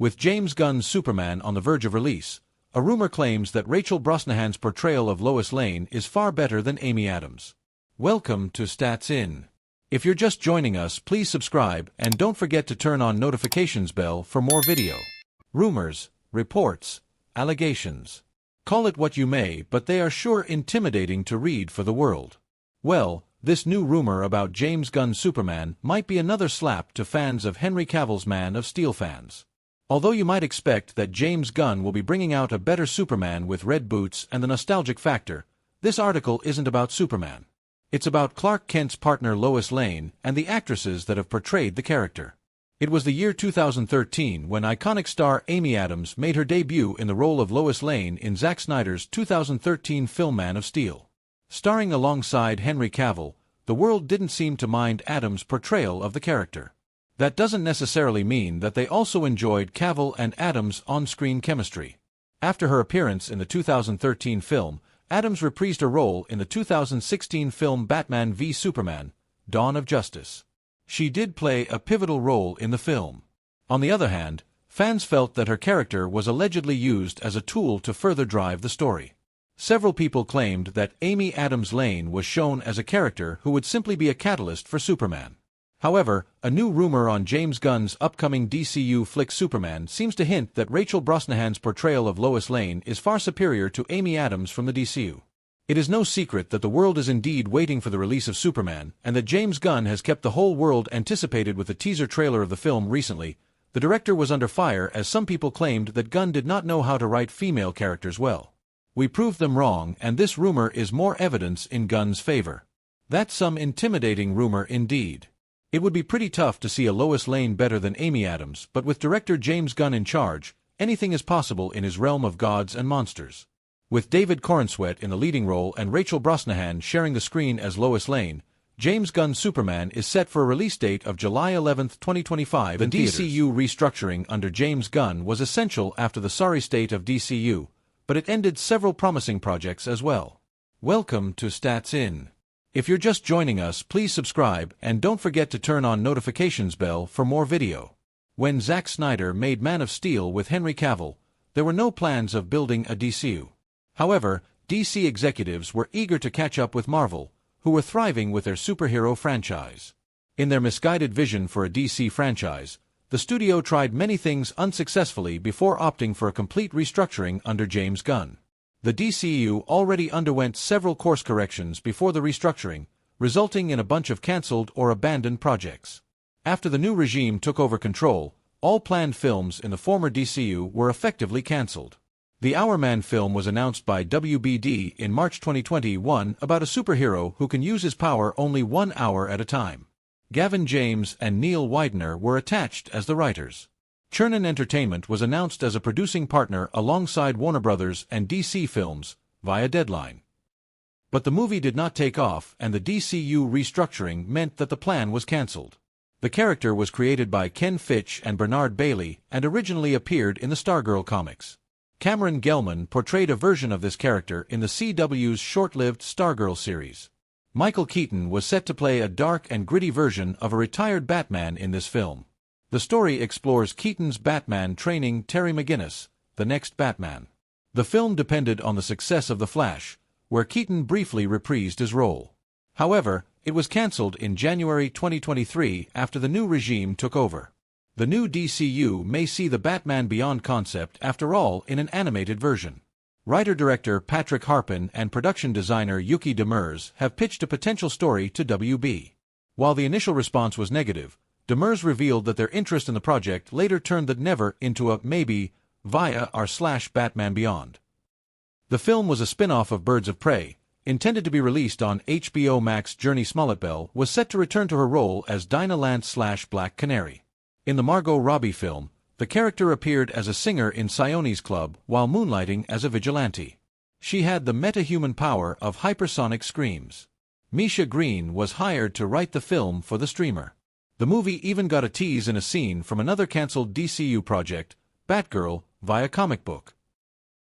With James Gunn's Superman on the verge of release, a rumor claims that Rachel Brosnahan's portrayal of Lois Lane is far better than Amy Adams. Welcome to Stats In. If you're just joining us, please subscribe and don't forget to turn on notifications bell for more video. Rumors, reports, allegations. Call it what you may, but they are sure intimidating to read for the world. Well, this new rumor about James Gunn's Superman might be another slap to fans of Henry Cavill's Man of Steel fans. Although you might expect that James Gunn will be bringing out a better Superman with red boots and the nostalgic factor, this article isn't about Superman. It's about Clark Kent's partner Lois Lane and the actresses that have portrayed the character. It was the year 2013 when iconic star Amy Adams made her debut in the role of Lois Lane in Zack Snyder's 2013 film Man of Steel. Starring alongside Henry Cavill, the world didn't seem to mind Adams' portrayal of the character. That doesn't necessarily mean that they also enjoyed Cavill and Adams' on-screen chemistry. After her appearance in the 2013 film, Adams reprised her role in the 2016 film Batman v Superman: Dawn of Justice. She did play a pivotal role in the film. On the other hand, fans felt that her character was allegedly used as a tool to further drive the story. Several people claimed that Amy Adams Lane was shown as a character who would simply be a catalyst for Superman. However, a new rumor on James Gunn's upcoming DCU flick Superman seems to hint that Rachel Brosnahan's portrayal of Lois Lane is far superior to Amy Adams from the DCU. It is no secret that the world is indeed waiting for the release of Superman, and that James Gunn has kept the whole world anticipated with the teaser trailer of the film recently. The director was under fire as some people claimed that Gunn did not know how to write female characters well. We proved them wrong, and this rumor is more evidence in Gunn's favor. That's some intimidating rumor indeed. It would be pretty tough to see a Lois Lane better than Amy Adams, but with director James Gunn in charge, anything is possible in his realm of gods and monsters. With David Corenswet in the leading role and Rachel Brosnahan sharing the screen as Lois Lane, James Gunn's Superman is set for a release date of July 11, 2025 in theaters. The DCU restructuring under James Gunn was essential after the sorry state of DCU, but it ended several promising projects as well. Welcome to Stats In. If you're just joining us, please subscribe and don't forget to turn on notifications bell for more video. When Zack Snyder made Man of Steel with Henry Cavill, there were no plans of building a DCU. However, DC executives were eager to catch up with Marvel, who were thriving with their superhero franchise. In their misguided vision for a DC franchise, the studio tried many things unsuccessfully before opting for a complete restructuring under James Gunn. The DCU already underwent several course corrections before the restructuring, resulting in a bunch of cancelled or abandoned projects. After the new regime took over control, all planned films in the former DCU were effectively cancelled. The Hourman film was announced by WBD in March 2021 about a superhero who can use his power only 1 hour at a time. Gavin James and Neil Widener were attached as the writers. Chernin Entertainment was announced as a producing partner alongside Warner Bros. And DC Films, via Deadline. But the movie did not take off, and the DCU restructuring meant that the plan was cancelled. The character was created by Ken Fitch and Bernard Bailey and originally appeared in the Stargirl comics. Cameron Gelman portrayed a version of this character in the CW's short-lived Stargirl series. Michael Keaton was set to play a dark and gritty version of a retired Batman in this film. The story explores Keaton's Batman training Terry McGinnis, the next Batman. The film depended on the success of The Flash, where Keaton briefly reprised his role. However, it was cancelled in January 2023 after the new regime took over. The new DCU may see the Batman Beyond concept after all in an animated version. Writer-director Patrick Harpin and production designer Yuki Demers have pitched a potential story to WB. While the initial response was negative, Demers revealed that their interest in the project later turned the never into a maybe via r/Batman Beyond. The film was a spin-off of Birds of Prey, intended to be released on HBO Max. Journey Smollett-Bell was set to return to her role as Dinah Lance/Black Canary. In the Margot Robbie film, the character appeared as a singer in Sione's Club while moonlighting as a vigilante. She had the metahuman power of hypersonic screams. Misha Green was hired to write the film for the streamer. The movie even got a tease in a scene from another cancelled DCU project, Batgirl, via comic book.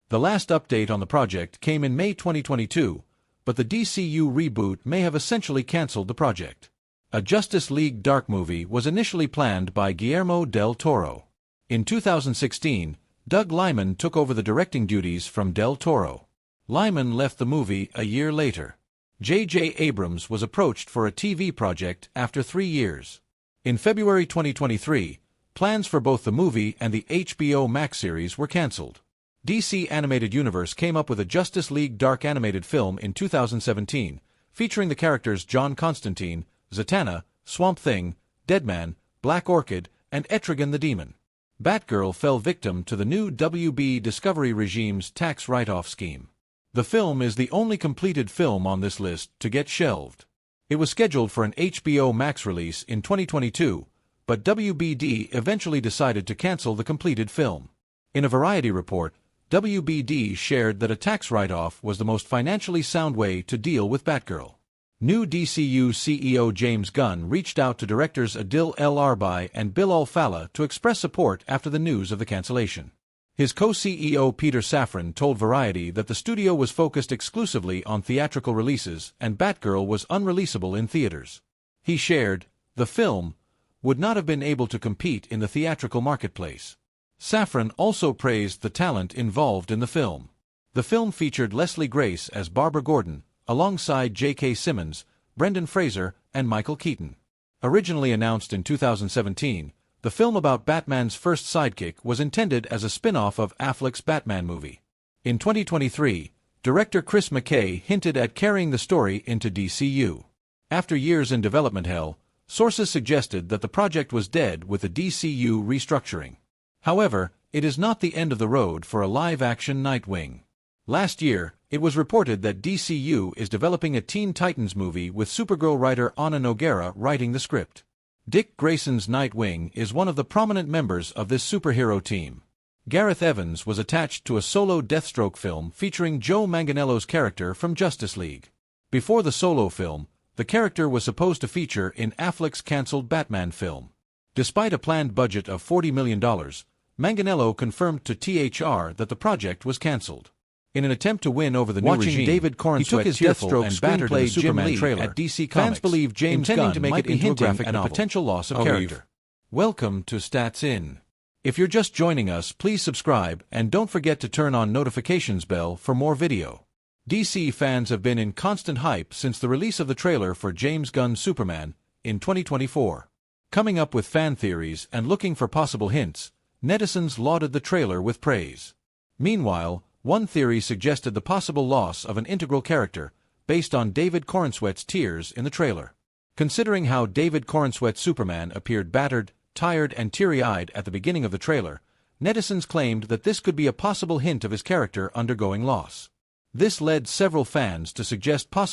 The last update on the project came in May 2022, but the DCU reboot may have essentially cancelled the project. A Justice League Dark movie was initially planned by Guillermo del Toro. In 2016, Doug Liman took over the directing duties from Del Toro. Liman left the movie a year later. J.J. Abrams was approached for a TV project after 3 years. In February 2023, plans for both the movie and the HBO Max series were cancelled. DC Animated Universe came up with a Justice League Dark animated film in 2017, featuring the characters John Constantine, Zatanna, Swamp Thing, Deadman, Black Orchid, and Etrigan the Demon. Batgirl fell victim to the new WB Discovery regime's tax write-off scheme. The film is the only completed film on this list to get shelved. It was scheduled for an HBO Max release in 2022, but WBD eventually decided to cancel the completed film. In a Variety report, WBD shared that a tax write-off was the most financially sound way to deal with Batgirl. New DCU CEO James Gunn reached out to directors Adil El Arbai and Bill Alfallah to express support after the news of the cancellation. His co-CEO Peter Safran told Variety that the studio was focused exclusively on theatrical releases and Batgirl was unreleasable in theaters. He shared, "The film would not have been able to compete in the theatrical marketplace." Safran also praised the talent involved in the film. The film featured Leslie Grace as Barbara Gordon, alongside J.K. Simmons, Brendan Fraser, and Michael Keaton. Originally announced in 2017, the film about Batman's first sidekick was intended as a spin-off of Affleck's Batman movie. In 2023, director Chris McKay hinted at carrying the story into DCU. After years in development hell, sources suggested that the project was dead with the DCU restructuring. However, it is not the end of the road for a live-action Nightwing. Last year, it was reported that DCU is developing a Teen Titans movie with Supergirl writer Ana Noguera writing the script. Dick Grayson's Nightwing is one of the prominent members of this superhero team. Gareth Evans was attached to a solo Deathstroke film featuring Joe Manganiello's character from Justice League. Before the solo film, the character was supposed to feature in Affleck's cancelled Batman film. Despite a planned budget of $40 million, Manganiello confirmed to THR that the project was cancelled. In an attempt to win over the new regime, David Cornsweet, he took his Deathstroke and screenplay Superman trailer at DC Comics. Fans believe James Gunn to make it into a graphic novel. A potential loss of character. Welcome to Stats In. If you're just joining us, please subscribe and don't forget to turn on notifications bell for more video. DC fans have been in constant hype since the release of the trailer for James Gunn's Superman in 2024. Coming up with fan theories and looking for possible hints, netizens lauded the trailer with praise. Meanwhile, one theory suggested the possible loss of an integral character, based on David Cornsweet's tears in the trailer. Considering how David Cornsweet's Superman appeared battered, tired, and teary-eyed at the beginning of the trailer, netizens claimed that this could be a possible hint of his character undergoing loss. This led several fans to suggest possible